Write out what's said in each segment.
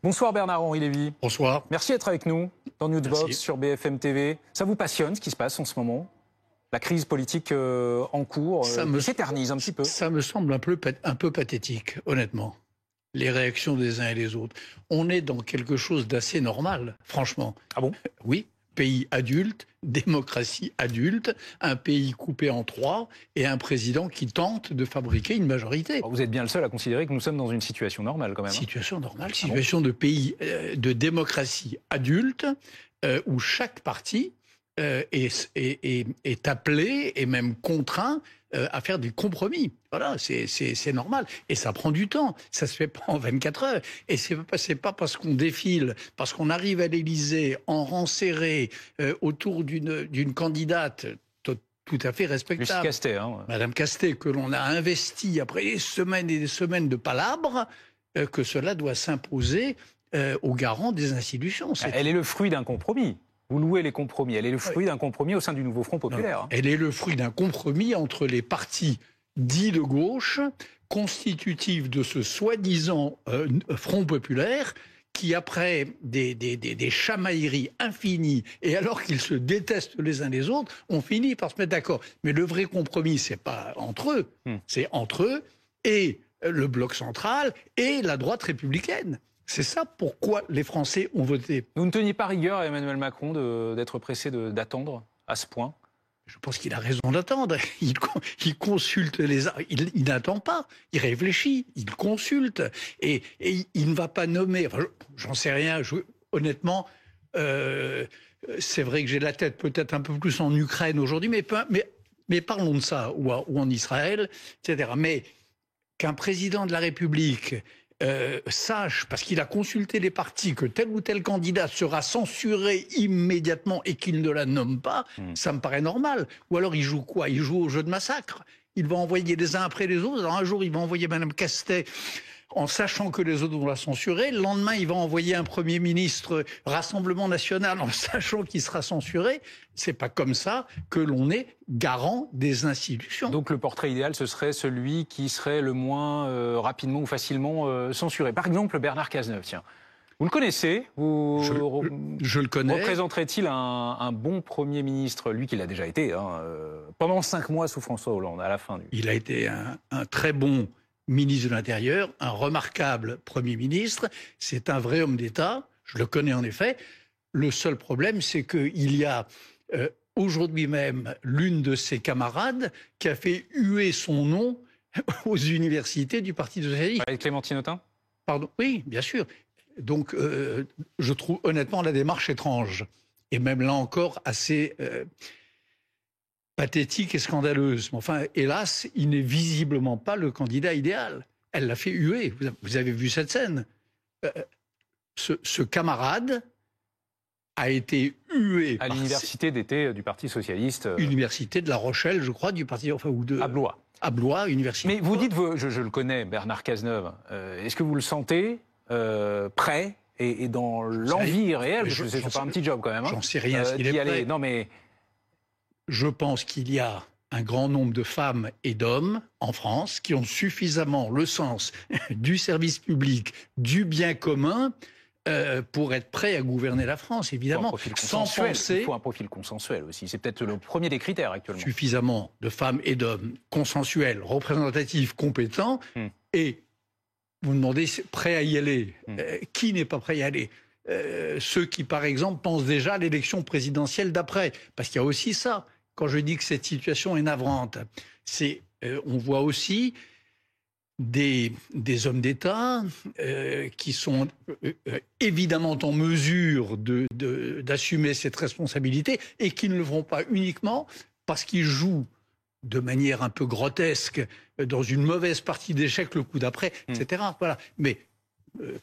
Bonsoir Bernard-Henri Lévy. Bonsoir. Merci d'être avec nous dans Newsbox Merci. sur BFM TV. Ça vous passionne ce qui se passe en ce moment? La crise politique en cours qui s'éternise un petit peu. Ça me semble un peu pathétique, honnêtement. Les réactions des uns et des autres. On est dans quelque chose d'assez normal, franchement. Ah bon? Oui. Pays adulte, démocratie adulte, un pays coupé en trois et un président qui tente de fabriquer une majorité. Alors vous êtes bien le seul à considérer que nous sommes dans une situation normale quand même. Situation normale, situation de pays de démocratie adulte où chaque parti est appelé et même contraint à faire des compromis. Voilà, c'est normal. Et ça prend du temps. Ça se fait pas en 24 heures. Et c'est pas parce qu'on défile, parce qu'on arrive à l'Élysée en rang serré autour d'une candidate tout à fait respectable. Lucie Castet, hein. Madame Castet, que l'on a investi après des semaines et des semaines de palabres, que cela doit s'imposer aux garants des institutions. Elle est le fruit d'un compromis. Vous louez les compromis. Elle est le fruit d'un compromis au sein du nouveau Front populaire. Non, elle est le fruit d'un compromis entre les partis dits de gauche, constitutifs de ce soi-disant Front populaire, qui après des chamailleries infinies, et alors qu'ils se détestent les uns les autres, ont fini par se mettre d'accord. Mais le vrai compromis, c'est pas entre eux, c'est entre eux et le bloc central et la droite républicaine. C'est ça pourquoi les Français ont voté. Vous ne teniez pas rigueur à Emmanuel Macron d'être pressé d'attendre à ce point? Je pense qu'il a raison d'attendre. Il consulte il n'attend pas. Il réfléchit. Il consulte. Et il ne va pas nommer. Enfin, j'en sais rien. Honnêtement, c'est vrai que j'ai la tête peut-être un peu plus en Ukraine aujourd'hui, mais parlons de ça, ou en Israël, etc. Mais qu'un président de la République sache, parce qu'il a consulté les partis, que tel ou tel candidat sera censuré immédiatement et qu'il ne la nomme pas, ça me paraît normal. Ou alors il joue quoi? Il joue au jeu de massacre. Il va envoyer les uns après les autres. Alors un jour, il va envoyer Madame Castet en sachant que les autres vont la censurer. Le lendemain, il va envoyer un Premier ministre Rassemblement National en sachant qu'il sera censuré. C'est pas comme ça que l'on est garant des institutions. Donc le portrait idéal, ce serait celui qui serait le moins rapidement ou facilement censuré. Par exemple, Bernard Cazeneuve, tiens. Vous le connaissez? Je le connais. Représenterait-il un bon Premier ministre, lui qui l'a déjà été, pendant 5 mois sous François Hollande, à la fin Il a été un très bon ministre de l'Intérieur, un remarquable Premier ministre. C'est un vrai homme d'État. Je le connais en effet. Le seul problème, c'est qu'il y a aujourd'hui même l'une de ses camarades qui a fait huer son nom aux universités du Parti socialiste. Avec Clémentine Autain? Pardon? Oui, bien sûr. Donc, je trouve honnêtement la démarche étrange. Et même là encore, assez pathétique et scandaleuse. Mais enfin, hélas, il n'est visiblement pas le candidat idéal. Elle l'a fait huer. Vous avez vu cette scène. Ce camarade a été hué à l'université d'été du Parti socialiste. Université de La Rochelle, je crois, du parti, enfin, ou de. À Blois. À Blois, université. Mais vous dites, je le connais, Bernard Cazeneuve. Est-ce que vous le sentez prêt et dans l'envie réelle, parce que c'est pas un petit job quand même. J'en sais rien. S'il est prêt. Non mais. Je pense qu'il y a un grand nombre de femmes et d'hommes en France qui ont suffisamment le sens du service public, du bien commun, pour être prêts à gouverner la France, évidemment. Sans penser. Il faut un profil consensuel aussi. C'est peut-être le premier des critères actuellement. Suffisamment de femmes et d'hommes consensuels, représentatifs, compétents. Et vous me demandez, prêt à y aller. Qui n'est pas prêt à y aller? Ceux qui, par exemple, pensent déjà à l'élection présidentielle d'après. Parce qu'il y a aussi ça. Quand je dis que cette situation est navrante, c'est on voit aussi des hommes d'État qui sont évidemment en mesure d'assumer cette responsabilité et qui ne le feront pas uniquement parce qu'ils jouent de manière un peu grotesque dans une mauvaise partie d'échecs le coup d'après, etc. Voilà. Mais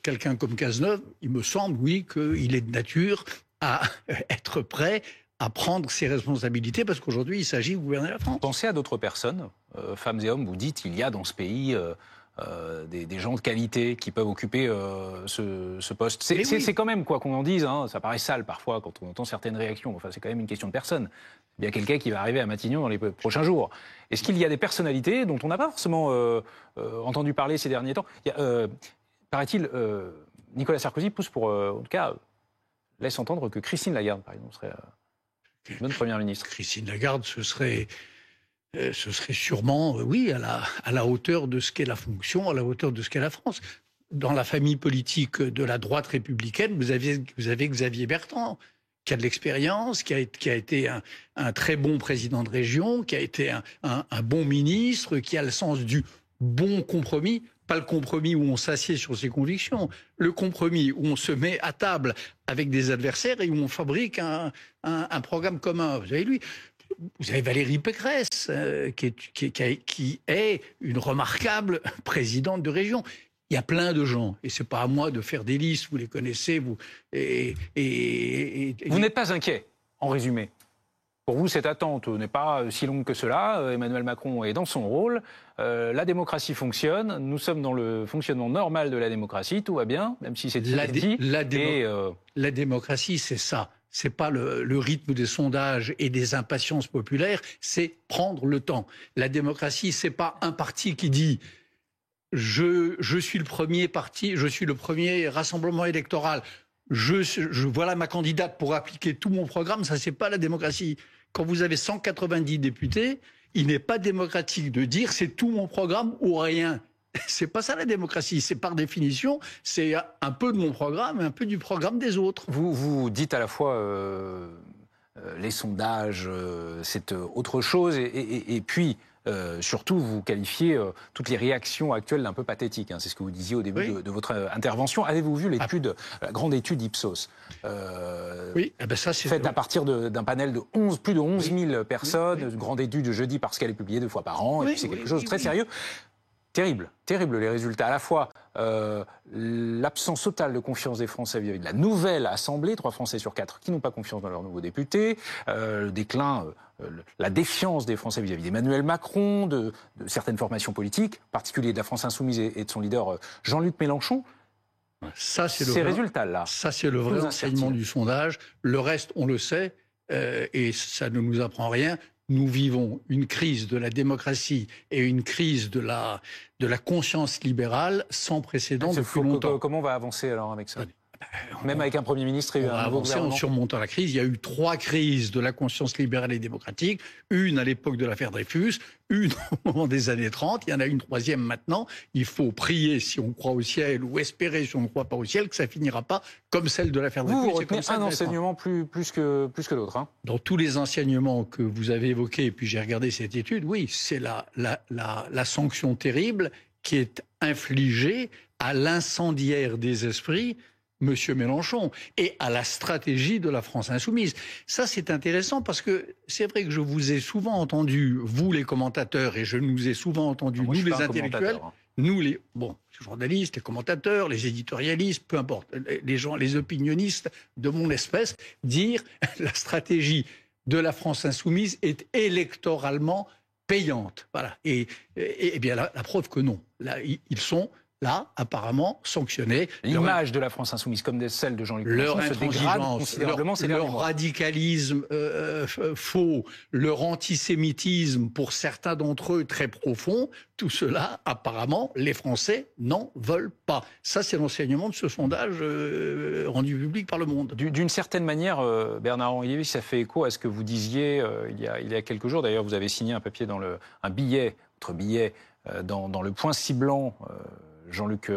quelqu'un comme Cazeneuve, il me semble, oui, qu'il est de nature à être prêt à prendre ses responsabilités, parce qu'aujourd'hui, il s'agit de gouverner la France. Pensez à d'autres personnes, femmes et hommes, vous dites, il y a dans ce pays des gens de qualité qui peuvent occuper ce poste. C'est quand même, quoi qu'on en dise, ça paraît sale parfois quand on entend certaines réactions, enfin c'est quand même une question de personne. Il y a quelqu'un qui va arriver à Matignon dans les prochains jours. Est-ce qu'il y a des personnalités dont on n'a pas forcément entendu parler ces derniers temps? Paraît-il, Nicolas Sarkozy pousse pour, en tout cas, laisse entendre que Christine Lagarde, par exemple, serait une bonne première ministre. Christine Lagarde, ce serait sûrement, oui, à la hauteur de ce qu'est la fonction, à la hauteur de ce qu'est la France. Dans la famille politique de la droite républicaine, vous avez Xavier Bertrand, qui a de l'expérience, qui a été un très bon président de région, qui a été un bon ministre, qui a le sens du bon compromis. Pas le compromis où on s'assied sur ses convictions, le compromis où on se met à table avec des adversaires et où on fabrique un programme commun. Vous avez Valérie Pécresse, qui est une remarquable présidente de région. Il y a plein de gens, et c'est pas à moi de faire des listes, vous les connaissez, vous. Vous n'êtes pas inquiet, en résumé. Pour vous, cette attente n'est pas si longue que cela. Emmanuel Macron est dans son rôle. La démocratie fonctionne. Nous sommes dans le fonctionnement normal de la démocratie. Tout va bien, même si c'est dit. La démocratie, c'est ça. C'est pas le rythme des sondages et des impatiences populaires. C'est prendre le temps. La démocratie, c'est pas un parti qui dit je suis le premier parti, je suis le premier rassemblement électoral. Voilà ma candidate pour appliquer tout mon programme. Ça, c'est pas la démocratie. Quand vous avez 190 députés, il n'est pas démocratique de dire c'est tout mon programme ou rien. C'est pas ça la démocratie. C'est par définition, c'est un peu de mon programme et un peu du programme des autres. Vous dites à la fois les sondages, c'est autre chose, et puis surtout vous qualifiez toutes les réactions actuelles d'un peu pathétiques. Hein. C'est ce que vous disiez au début de votre intervention. Avez-vous vu l'étude, la grande étude Ipsos Oui, ben ça c'est faite à partir d'un panel de plus de 11 000 personnes, une grande étude de jeudi parce qu'elle est publiée 2 fois par an, et puis c'est quelque chose de très sérieux. Terrible, terrible les résultats. À la fois l'absence totale de confiance des Français vis-à-vis de la nouvelle Assemblée, 3 Français sur 4 qui n'ont pas confiance dans leurs nouveaux députés, le déclin, la défiance des Français vis-à-vis d'Emmanuel Macron, de certaines formations politiques, en particulier de la France Insoumise et de son leader Jean-Luc Mélenchon. Ça, c'est ces résultats-là. Ça, c'est le vrai enseignement du sondage. Le reste, on le sait, et ça ne nous apprend rien. Nous vivons une crise de la démocratie et une crise de la conscience libérale sans précédent depuis longtemps. Comment on va avancer alors avec ça ? Même avec un Premier ministre et un nouveau avancer en surmontant la crise. Il y a eu 3 crises de la conscience libérale et démocratique. Une à l'époque de l'affaire Dreyfus, une au moment des années 30. Il y en a une 3e maintenant. Il faut prier si on croit au ciel ou espérer si on ne croit pas au ciel que ça finira pas comme celle de l'affaire Dreyfus. Vous retenez un enseignement plus que l'autre. Hein. Dans tous les enseignements que vous avez évoqués, et puis j'ai regardé cette étude, oui, c'est la sanction terrible qui est infligée à l'incendiaire des esprits, Monsieur Mélenchon, et à la stratégie de la France Insoumise. Ça, c'est intéressant parce que c'est vrai que je vous ai souvent entendu, vous les commentateurs, et je nous ai souvent entendu, nous les intellectuels, nous les journalistes, les commentateurs, les éditorialistes, peu importe, les gens, les opinionnistes de mon espèce, dire la stratégie de la France Insoumise est électoralement payante. Voilà. Et bien la preuve que non. Là, ils sont là, apparemment, sanctionnés. L'image de la France Insoumise, comme celle de Jean-Luc Mélenchon, se dégrade considérablement ces derniers mois. Leur radicalisme faux, leur antisémitisme, pour certains d'entre eux très profond, tout cela, apparemment, les Français n'en veulent pas. Ça, c'est l'enseignement de ce sondage rendu public par Le Monde. D'une certaine manière, Bernard-Henri Lévy, ça fait écho à ce que vous disiez il y a quelques jours. D'ailleurs, vous avez signé un papier un billet, votre billet, dans le Point ciblant Jean-Luc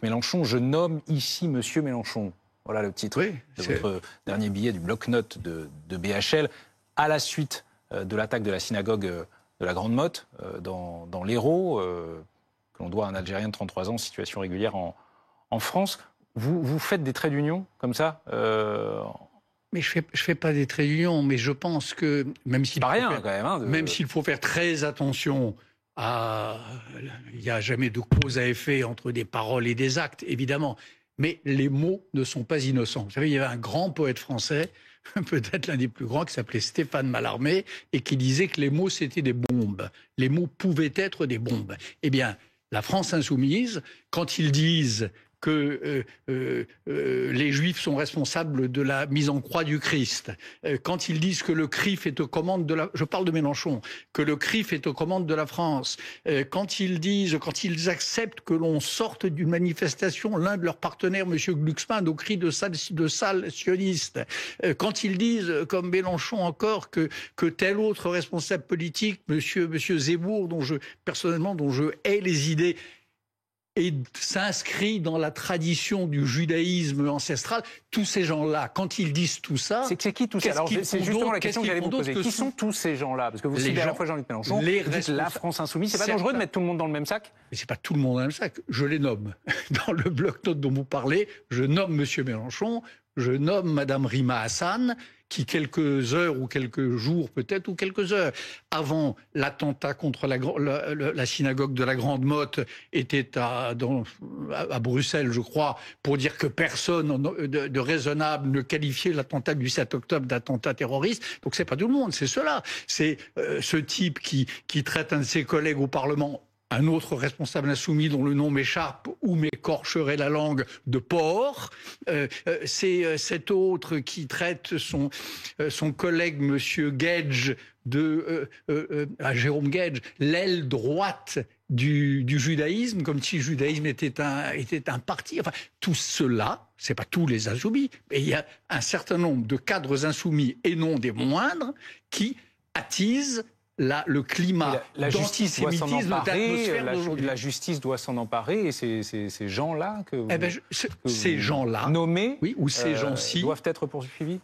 Mélenchon. Je nomme ici Monsieur Mélenchon. Voilà le titre de votre dernier billet du bloc-notes de BHL, à la suite de l'attaque de la synagogue de la Grande Motte dans l'Hérault, que l'on doit à un Algérien de 33 ans, situation régulière en France. Vous faites des traits d'union comme ça Mais je fais pas des traits d'union, mais je pense que même s'il faut faire très attention. Il n'y a jamais de cause à effet entre des paroles et des actes, évidemment. Mais les mots ne sont pas innocents. Vous savez, il y avait un grand poète français, peut-être l'un des plus grands, qui s'appelait Stéphane Mallarmé, et qui disait que les mots, c'était des bombes. Les mots pouvaient être des bombes. Eh bien, la France Insoumise, quand ils disent que les Juifs sont responsables de la mise en croix du Christ, quand ils disent que le CRIF est aux commandes de la... Je parle de Mélenchon, que le CRIF est aux commandes de la France, quand ils acceptent que l'on sorte d'une manifestation l'un de leurs partenaires, M. Glucksmann, au cri de salle sioniste, quand ils disent, comme Mélenchon encore, que tel autre responsable politique, M. Zemmour, dont je hais les idées, et s'inscrit dans la tradition du judaïsme ancestral, tous ces gens-là, quand ils disent tout ça... C'est qui tous ces gens? C'est justement la question que j'allais vous poser. Qui sont tous ces gens-là? Parce que vous citez à la fois Jean-Luc Mélenchon, la France Insoumise. C'est pas dangereux de mettre tout le monde dans le même sac? Mais c'est pas tout le monde dans le même sac. Je les nomme. Dans le bloc-notes dont vous parlez, je nomme M. Mélenchon, je nomme Mme Rima Hassan, qui quelques heures ou quelques jours peut-être, ou quelques heures avant l'attentat contre la synagogue de la Grande Motte était à Bruxelles, je crois, pour dire que personne de raisonnable ne qualifiait l'attentat du 7 octobre d'attentat terroriste. Donc c'est pas tout le monde, c'est cela. C'est ce type qui traite un de ses collègues au Parlement, un autre responsable insoumis dont le nom m'échappe ou m'écorcherait la langue, de porc. C'est cet autre qui traite son collègue, M. Gage, Jérôme Gage, l'aile droite du judaïsme, comme si le judaïsme était un parti. Enfin, tout cela, c'est pas tous les insoumis, mais il y a un certain nombre de cadres insoumis, et non des moindres, qui attisent le climat d'antisémitisme, d'atmosphère d'aujourd'hui. La justice doit s'en emparer, et ces gens-là ces gens-là nommés, oui, ou ces gens-ci doivent être poursuivis.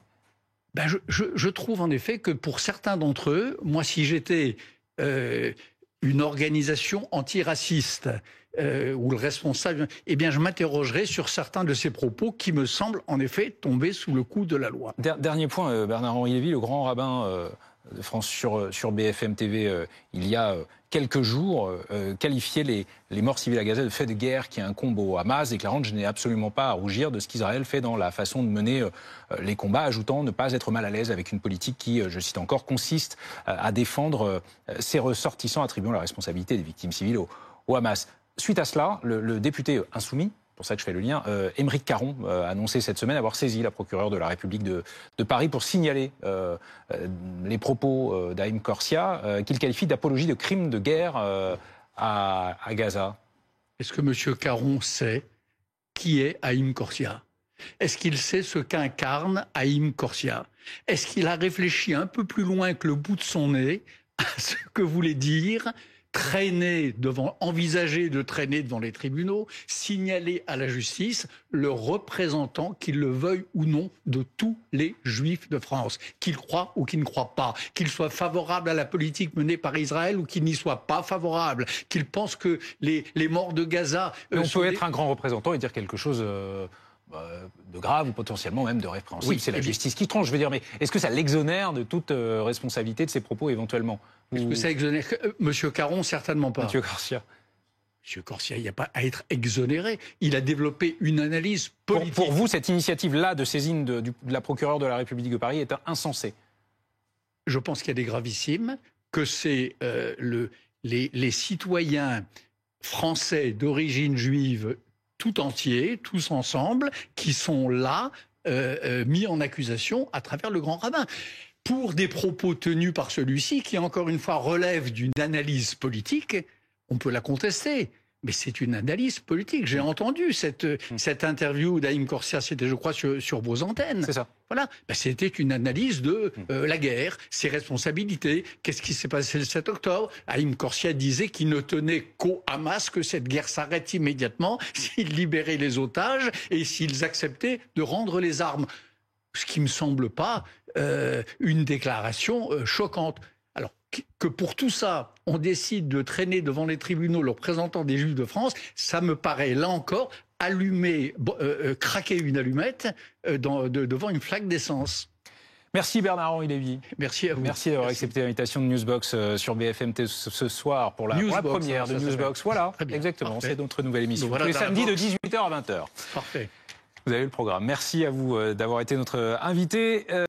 Je trouve en effet que pour certains d'entre eux, moi si j'étais une organisation antiraciste ou le responsable, eh bien je m'interrogerais sur certains de ces propos qui me semblent en effet tomber sous le coup de la loi. Dernier point, Bernard-Henri Lévy, le grand rabbin de France sur BFM TV il y a quelques jours, qualifiait les morts civiles à Gaza de fait de guerre qui incombent au Hamas, déclarant que je n'ai absolument pas à rougir de ce qu'Israël fait dans la façon de mener les combats, ajoutant ne pas être mal à l'aise avec une politique qui, je cite encore, consiste à défendre ses ressortissants, attribuant la responsabilité des victimes civiles au Hamas. Suite à cela, le député insoumis, pour ça que je fais le lien, Aymeric Caron a annoncé cette semaine avoir saisi la procureure de la République de Paris pour signaler les propos d'Haïm Corsia, qu'il qualifie d'apologie de crimes de guerre à Gaza. Est-ce que M. Caron sait qui est Haïm Corsia? Est-ce qu'il sait ce qu'incarne Haïm Corsia? Est-ce qu'il a réfléchi un peu plus loin que le bout de son nez à ce que voulait dire envisager de traîner devant les tribunaux, signaler à la justice le représentant, qu'il le veuille ou non, de tous les Juifs de France, qu'ils croient ou qu'ils ne croient pas, qu'ils soient favorables à la politique menée par Israël ou qu'ils n'y soient pas favorables, qu'ils pensent que les morts de Gaza... on peut être un grand représentant et dire quelque chose... de grave ou potentiellement même de répréhensible. Oui, c'est la justice qui tranche, je veux dire. Mais est-ce que ça l'exonère de toute responsabilité de ses propos éventuellement? Est-ce que ça exonère Monsieur Caron? Certainement pas. Monsieur Corsia. Monsieur Corsia, il n'y a pas à être exonéré. Il a développé une analyse politique. Pour vous, cette initiative-là de saisine de la procureure de la République de Paris est insensée? Je pense qu'il y a des gravissimes, que c'est les citoyens français d'origine juive tout entiers, tous ensemble, qui sont là, mis en accusation à travers le grand rabbin. Pour des propos tenus par celui-ci, qui encore une fois relève d'une analyse politique, on peut la contester. Mais c'est une analyse politique. J'ai entendu cette interview d'Haïm Corsia, c'était je crois sur vos antennes. C'est ça. Voilà, c'était une analyse de la guerre, ses responsabilités, qu'est-ce qui s'est passé le 7 octobre. Haïm Corsia disait qu'il ne tenait qu'au Hamas que cette guerre s'arrête immédiatement s'ils libéraient les otages et s'ils acceptaient de rendre les armes. Ce qui ne me semble pas une déclaration choquante. Alors que pour tout ça, on décide de traîner devant les tribunaux le représentant des Juifs de France, ça me paraît là encore craquer une allumette devant une flaque d'essence. Merci Bernard-Henri Lévy. Merci à vous. Merci d'avoir accepté l'invitation de Newsbox sur BFM ce soir pour la première de Newsbox. Voilà, exactement, c'est notre nouvelle émission. Voilà, tous les samedis de 18h à 20h. Parfait. Vous avez le programme. Merci à vous d'avoir été notre invité.